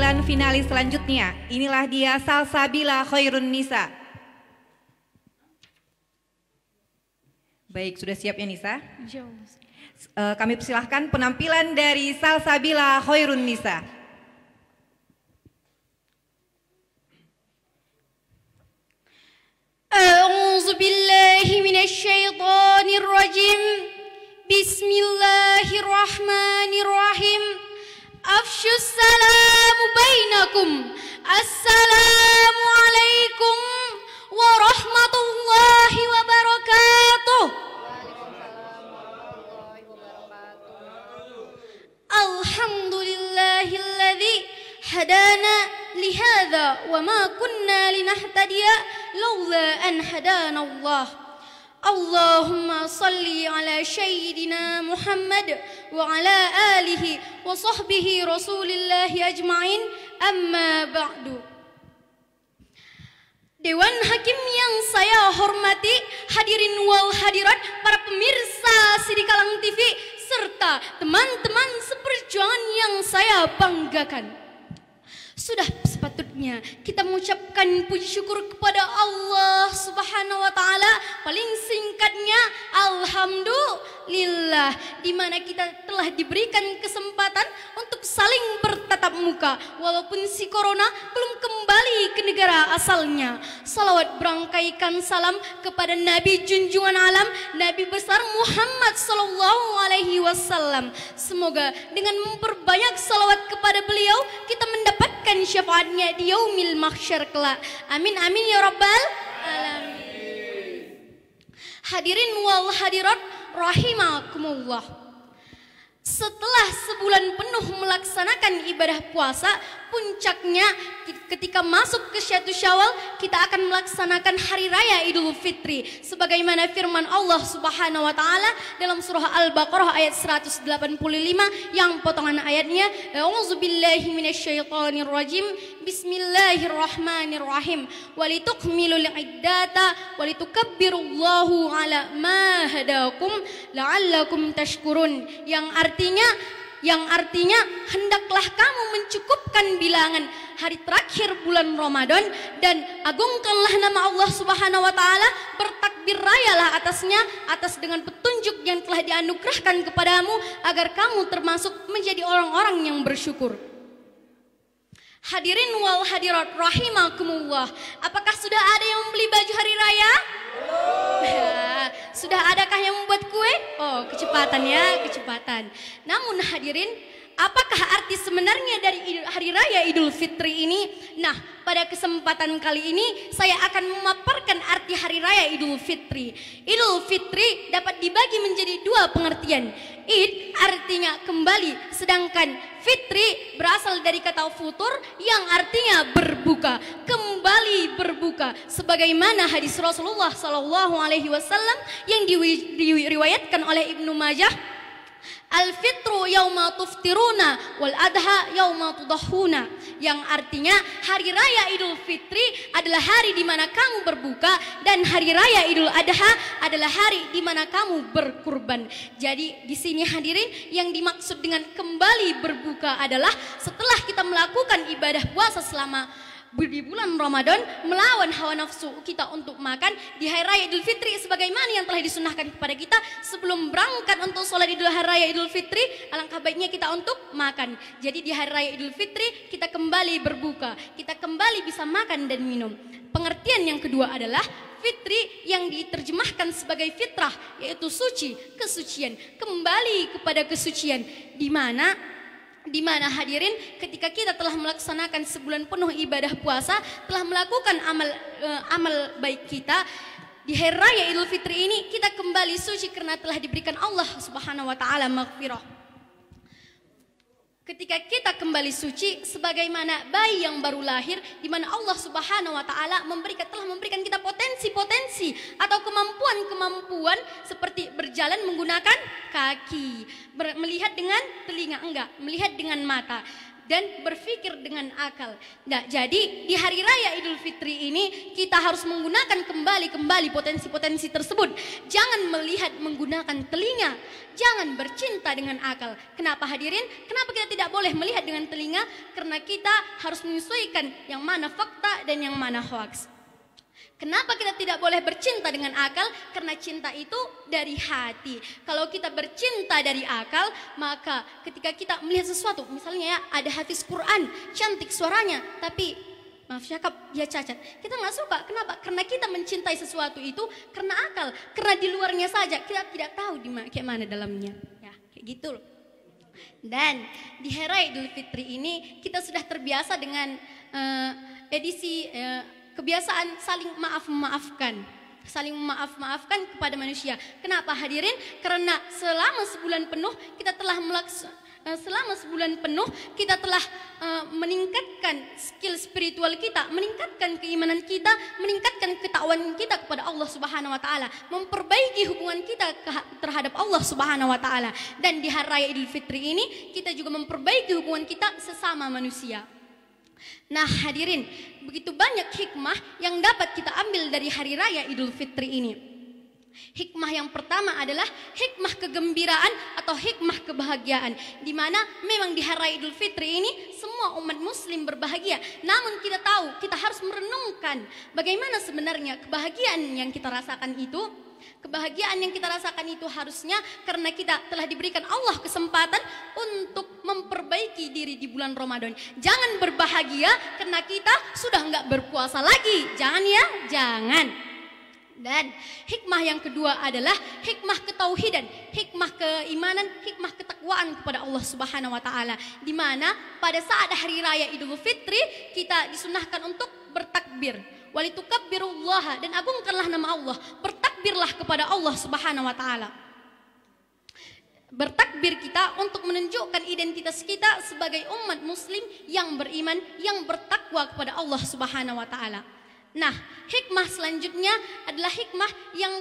penampilan finalis selanjutnya. Inilah dia Salsabila Khairun Nisa. Baik, sudah siap ya Nisa? Kami persilahkan penampilan dari Salsabila Khairun Nisa. A'udzu billahi minasy syaithanir rajim. Bismillahirrahmanirrahim. Afshus salam bainakum. Assalamu alaikum warahmatullahi wabarakatuh. Alhamdulillahilladzi hadana lihadza wa ma kunna linahtadiya laula an hadana Allah. Allahumma salli ala sayyidina Muhammad wa ala alihi wa sahbihi rasulillahi ajma'in, amma ba'du. Dewan Hakim yang saya hormati, hadirin wal hadirat, para pemirsa Sidikalang TV, serta teman-teman seperjuangan yang saya banggakan. Sudah sepatutnya kita mengucapkan puji syukur kepada Allah Subhanahu wa taala. Paling singkatnya alhamdulillah, di mana kita telah diberikan kesempatan untuk saling bertatap muka walaupun si corona belum kembali ke negara asalnya. Salawat berangkaikan salam kepada Nabi junjungan alam, Nabi besar Muhammad sallallahu alaihi wasallam. Semoga dengan memperbanyak salawat kepada beliau kita mendapatkan syafaatnya di yaumil mahsyar kelak. Amin amin ya rabbal alamin. Hadirin wal hadirat rahimakumullah. Setelah sebulan penuh melaksanakan ibadah puasa, puncaknya ketika masuk ke 1 Syawal kita akan melaksanakan hari raya Idul Fitri sebagaimana firman Allah Subhanahu wa taala dalam surah Al-Baqarah ayat 185 yang potongan ayatnya, A'udzubillahi minasyaitonir rajim. Bismillahirrahmanirrahim. Walitukmilul iddata walitukabbirullahu ala ma hadakum la'allakum tashkurun, yang artinya hendaklah kamu mencukupkan bilangan hari terakhir bulan Ramadan dan agungkanlah nama Allah Subhanahu wa taala, bertakbir rayalah atasnya atas dengan petunjuk yang telah dianugerahkan kepadamu agar kamu termasuk menjadi orang-orang yang bersyukur. Hadirin wal hadirat rahimakumullah, apakah sudah ada yang membeli baju hari raya? Sudah adakah yang membuat kue? Oh, kecepatan ya, kecepatan. Namun hadirin, apakah arti sebenarnya dari hari raya Idul Fitri ini? Nah, pada kesempatan kali ini saya akan memaparkan arti hari raya Idul Fitri. Idul Fitri dapat dibagi menjadi 2 pengertian. Id artinya kembali, sedangkan fitri berasal dari kata futur yang artinya berbuka, kembali berbuka. Sebagaimana hadis Rasulullah sallallahu alaihi wasallam yang diriwayatkan oleh Ibnu Majah, Al-fitru yauma tuftiruna wal adha yauma tudahuna, yang artinya hari raya Idul Fitri adalah hari di mana kamu berbuka dan hari raya Idul Adha adalah hari di mana kamu berkurban. Jadi di sini hadirin, yang dimaksud dengan kembali berbuka adalah setelah kita melakukan ibadah puasa selama di bulan Ramadan, melawan hawa nafsu kita untuk makan di hari raya Idul Fitri sebagaimana yang telah disunahkan kepada kita sebelum berangkat untuk sholat Idul hari raya Idul Fitri, alangkah baiknya kita untuk makan. Jadi di hari raya Idul Fitri kita kembali berbuka, kita kembali bisa makan dan minum. Pengertian yang kedua adalah fitri yang diterjemahkan sebagai fitrah, yaitu suci, kesucian, kembali kepada kesucian, di mana hadirin, ketika kita telah melaksanakan sebulan penuh ibadah puasa, telah melakukan amal baik kita, di hari raya Idul Fitri ini kita kembali suci karena telah diberikan Allah Subhanahu wa taala maghfirah. Ketika kita kembali suci sebagaimana bayi yang baru lahir, di mana Allah Subhanahu wa taala telah memberikan kita potensi-potensi atau kemampuan-kemampuan seperti berjalan menggunakan kaki, melihat dengan telinga enggak, melihat dengan mata. dan berpikir dengan akal. Nah, jadi di hari raya Idul Fitri ini kita harus menggunakan kembali potensi-potensi tersebut. Jangan melihat menggunakan telinga, jangan bercinta dengan akal. Kenapa hadirin? Kenapa kita tidak boleh melihat dengan telinga? Karena kita harus menyesuaikan yang mana fakta dan yang mana hoaks. Kenapa kita tidak boleh bercinta dengan akal? Karena cinta itu dari hati. Kalau kita bercinta dari akal, maka ketika kita melihat sesuatu, misalnya ya ada hafiz Quran, cantik suaranya, tapi maaf cakap dia cacat, kita nggak suka. Kenapa? Karena kita mencintai sesuatu itu karena akal, karena di luarnya saja kita tidak tahu kayak mana dalamnya. Ya, kayak gitu loh. Dan di hari Idul Fitri ini kita sudah terbiasa dengan edisi kebiasaan saling maafkan kepada manusia. Kenapa hadirin? Karena selama sebulan penuh kita telah meningkatkan skill spiritual kita, meningkatkan keimanan kita, meningkatkan ketakwaan kita kepada Allah Subhanahu wa taala, memperbaiki hubungan kita terhadap Allah Subhanahu wa taala. Dan di hari raya Idul Fitri ini kita juga memperbaiki hubungan kita sesama manusia. Nah hadirin, begitu banyak hikmah yang dapat kita ambil dari hari raya Idul Fitri ini. Hikmah yang pertama adalah hikmah kegembiraan atau hikmah kebahagiaan, di mana memang di hari raya Idul Fitri ini semua umat muslim berbahagia. Namun kita tahu, kita harus merenungkan bagaimana sebenarnya kebahagiaan yang kita rasakan itu. Kebahagiaan yang kita rasakan itu harusnya karena kita telah diberikan Allah kesempatan untuk memperbaiki diri di bulan Ramadan. Jangan berbahagia karena kita sudah nggak berpuasa lagi. Jangan ya, jangan. Dan hikmah yang kedua adalah hikmah ketauhidan, hikmah keimanan, hikmah ketakwaan kepada Allah Subhanahu wa taala. Di mana pada saat hari raya Idul Fitri kita disunahkan untuk bertakbir. Walitukabbirullaha, dan agungkanlah nama Allah. Bertakbirlah kepada Allah Subhanahu wa taala. Bertakbir kita untuk menunjukkan identitas kita sebagai umat muslim yang beriman, yang bertakwa kepada Allah Subhanahu wa taala. Nah, hikmah selanjutnya adalah hikmah yang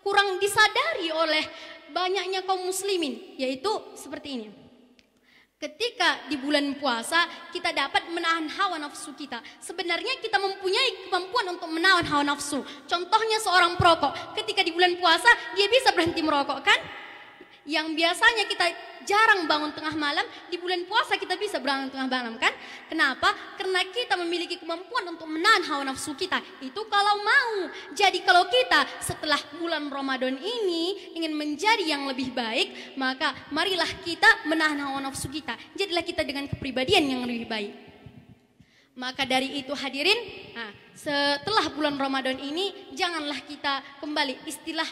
kurang disadari oleh banyaknya kaum muslimin, yaitu seperti ini. Ketika di bulan puasa kita dapat menahan hawa nafsu kita. Sebenarnya kita mempunyai kemampuan untuk menahan hawa nafsu. Contohnya seorang perokok, ketika di bulan puasa dia bisa berhenti merokok kan? Yang biasanya kita jarang bangun tengah malam, di bulan puasa kita bisa bangun tengah malam kan? Kenapa? Karena kita memiliki kemampuan untuk menahan hawa nafsu kita. Itu kalau mau. Jadi kalau kita setelah bulan Ramadan ini ingin menjadi yang lebih baik, maka marilah kita menahan hawa nafsu kita. Jadilah kita dengan kepribadian yang lebih baik. Maka dari itu hadirin, setelah bulan Ramadan ini janganlah kita kembali istilah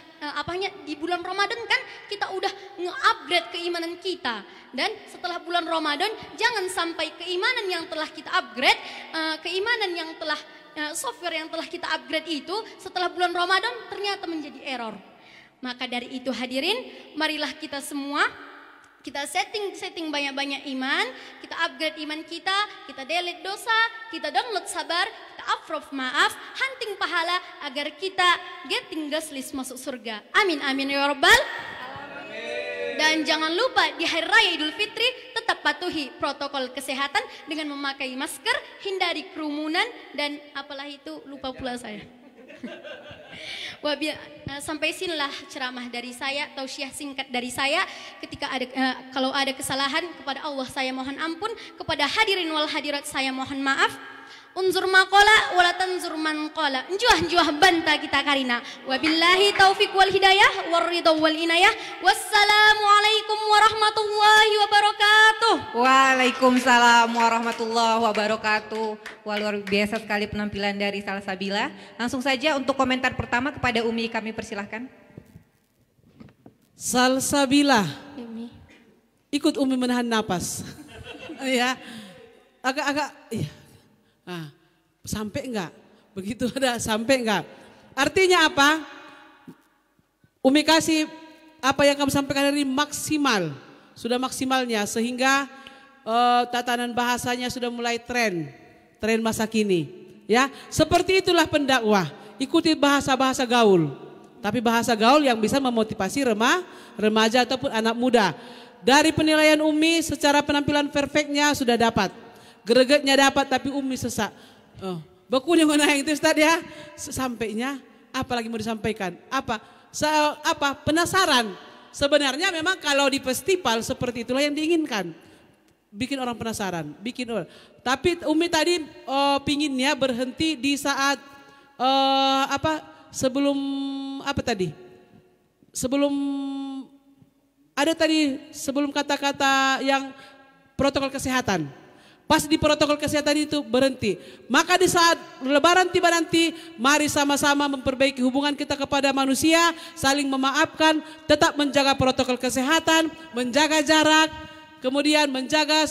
di bulan Ramadan kan kita udah nge-upgrade keimanan kita, dan setelah bulan Ramadan jangan sampai keimanan yang telah kita upgrade, keimanan yang telah software yang telah kita upgrade itu setelah bulan Ramadan ternyata menjadi error. Maka dari itu hadirin, marilah kita semua kita setting banyak-banyak iman, kita upgrade iman kita delete dosa, kita download sabar, kita approve maaf, hunting pahala agar kita getting gas list masuk surga. Amin amin ya rabbal alamin. Dan jangan lupa di hari raya Idul Fitri tetap patuhi protokol kesehatan dengan memakai masker, hindari kerumunan, dan apalah itu lupa pula saya. Sampai sinilah ceramah dari saya, tausiah singkat dari saya. Ketika kalau ada kesalahan kepada Allah saya mohon ampun, kepada hadirin wal hadirat saya mohon maaf. Unzur maqala wala tanzur man qala. Njuah banta kita karina. Wabillahi taufiq wal hidayah war ridha wal inayah. Wassalamualaikum warahmatullahi wabarakatuh. Waalaikumsalam warahmatullahi wabarakatuh. Wah, luar biasa sekali penampilan dari Salsabila. Langsung saja untuk komentar pertama kepada Umi kami persilahkan. Salsabila, ikut Umi menahan napas. Ya, agak-agak. Iya. Sampai enggak? Begitu ada sampai enggak? Artinya apa? Umi kasih apa yang kamu sampaikan hari maksimal, sudah maksimalnya sehingga tatanan bahasanya sudah mulai tren masa kini. Ya, seperti itulah pendakwah. Ikuti bahasa-bahasa gaul, tapi bahasa gaul yang bisa memotivasi remaja ataupun anak muda. Dari penilaian Umi secara penampilan perfectnya sudah dapat. Gregetnya dapat tapi Umi sesak. Oh, bakunya mana yang itu Ustaz ya? Sampainya apa lagi mau disampaikan? Apa? Penasaran. Sebenarnya memang kalau di festival seperti itulah yang diinginkan. Bikin orang penasaran, bikin orang. Tapi Umi tadi pinginnya berhenti di saat sebelum sebelum kata-kata yang protokol kesehatan. Pas di protokol kesehatan itu berhenti. Maka di saat lebaran tiba nanti, mari sama-sama memperbaiki hubungan kita kepada manusia, saling memaafkan, tetap menjaga protokol kesehatan, menjaga jarak, kemudian menjaga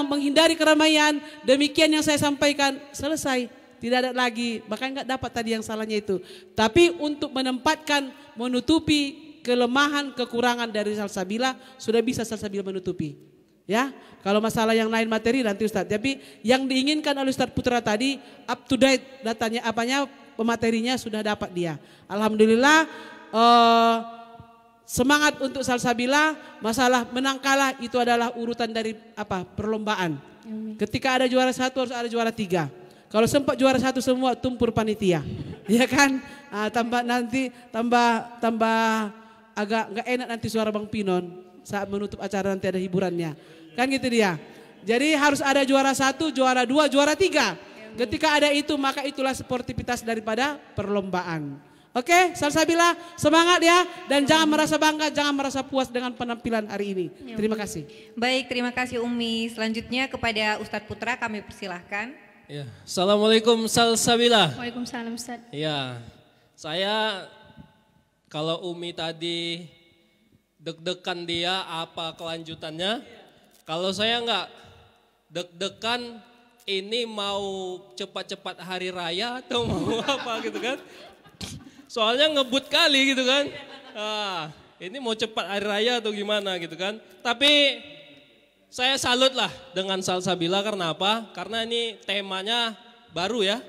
menghindari keramaian. Demikian yang saya sampaikan, selesai. Tidak ada lagi, makanya nggak dapat tadi yang salahnya itu. Tapi untuk menempatkan, menutupi kelemahan, kekurangan dari Salsabila, sudah bisa Salsabila menutupi. Ya, kalau masalah yang lain materi nanti Ustadz. Tapi yang diinginkan oleh Ustadz Putra tadi, up to date datanya, pematerinya sudah dapat dia. Alhamdulillah, semangat untuk Salsabila. Masalah menang kalah itu adalah urutan dari perlombaan. Ketika ada juara 1 harus ada juara 3. Kalau sempat juara 1 semua tumpur panitia, ya kan? Tambah agak nggak enak nanti suara Bang Pinon saat menutup acara, nanti ada hiburannya, kan gitu dia. Jadi harus ada juara 1, juara 2, juara 3. Ketika ada itu maka itulah sportivitas daripada perlombaan. Oke, Salsabila semangat ya, dan jangan merasa bangga, jangan merasa puas dengan penampilan hari ini. Terima kasih. Baik, terima kasih Umi. Selanjutnya kepada Ustadz Putra kami persilahkan. Ya, Assalamualaikum Salsabila. Waalaikumsalam Ustaz. Ya, saya kalau Umi tadi deg-degan dia apa kelanjutannya, kalau saya enggak deg-degan ini mau cepat-cepat hari raya atau mau apa gitu kan. Soalnya ngebut kali gitu kan. Ini mau cepat hari raya atau gimana gitu kan. Tapi saya salut lah dengan Salsabila, karena apa? Karena ini temanya baru ya.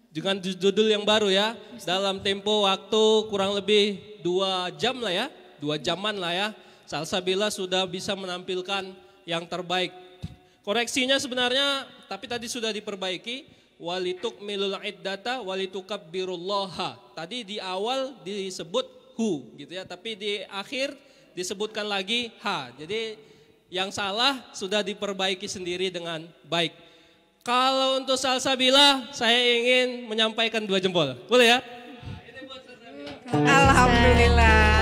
Dengan judul yang baru ya. Dalam tempo waktu kurang lebih 2 jam lah ya. 2 jaman lah ya. Salsabila sudah bisa menampilkan yang terbaik. Koreksinya sebenarnya tapi tadi sudah diperbaiki. Walitukmilul iddata walitukabbirullaha. Tadi di awal disebut hu gitu ya. Tapi di akhir disebutkan lagi ha. Jadi yang salah sudah diperbaiki sendiri dengan baik. Kalau untuk Salsabila, saya ingin menyampaikan 2 jempol. Boleh ya? Alhamdulillah.